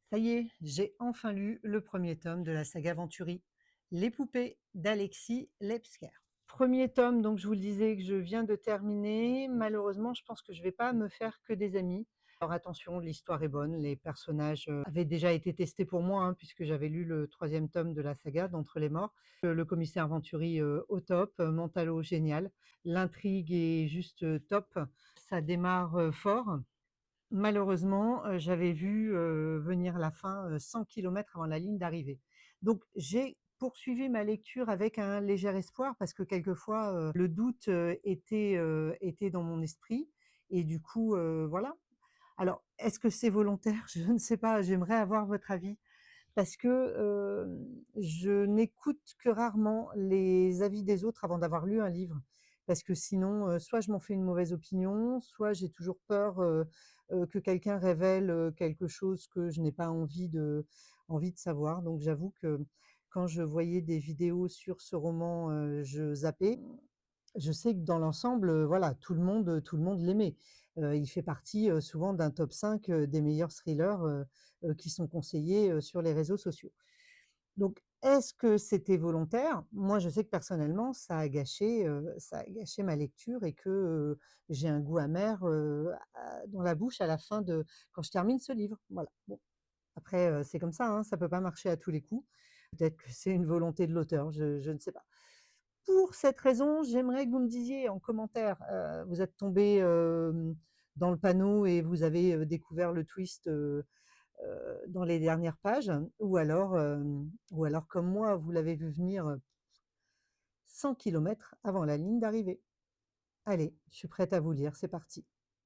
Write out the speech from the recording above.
Ça y est, j'ai enfin lu le premier tome de la saga Venturi, Les poupées d'Alexis Lepsker. Premier tome, donc je vous le disais, que je viens de terminer. Malheureusement, je pense que je vais pas me faire que des amis. Alors attention, l'histoire est bonne, les personnages avaient déjà été testés pour moi, hein, puisque j'avais lu le troisième tome de la saga d'Entre les morts. Le commissaire Venturi au top, Mentalo génial, l'intrigue est juste top, ça démarre fort. Malheureusement, j'avais vu, venir la fin, 100 kilomètres avant la ligne d'arrivée. Donc j'ai poursuivi ma lecture avec un léger espoir parce que quelquefois, le doute, était dans mon esprit et du coup, voilà. Alors est-ce que c'est volontaire? Je ne sais pas, j'aimerais avoir votre avis parce que, je n'écoute que rarement les avis des autres avant d'avoir lu un livre. Parce que sinon, soit je m'en fais une mauvaise opinion, soit j'ai toujours peur, que quelqu'un révèle, quelque chose que je n'ai pas envie de savoir. Donc j'avoue que quand je voyais des vidéos sur ce roman, je zappais. Je sais que dans l'ensemble, voilà, tout le monde l'aimait. Il fait partie, souvent d'un top 5 des meilleurs thrillers, qui sont conseillés, sur les réseaux sociaux. Donc est-ce que c'était volontaire? Moi, je sais que personnellement, ça a gâché ma lecture et que, j'ai un goût amer, dans la bouche à la fin de quand je termine ce livre. Voilà. Bon, après, c'est comme ça, hein, ça peut pas marcher à tous les coups. Peut-être que c'est une volonté de l'auteur, je ne sais pas. Pour cette raison, j'aimerais que vous me disiez en commentaire, vous êtes tombé, dans le panneau et vous avez, découvert le twist, dans les dernières pages ou alors comme moi, vous l'avez vu venir, 100 kilomètres avant la ligne d'arrivée. Allez, je suis prête à vous lire, c'est parti.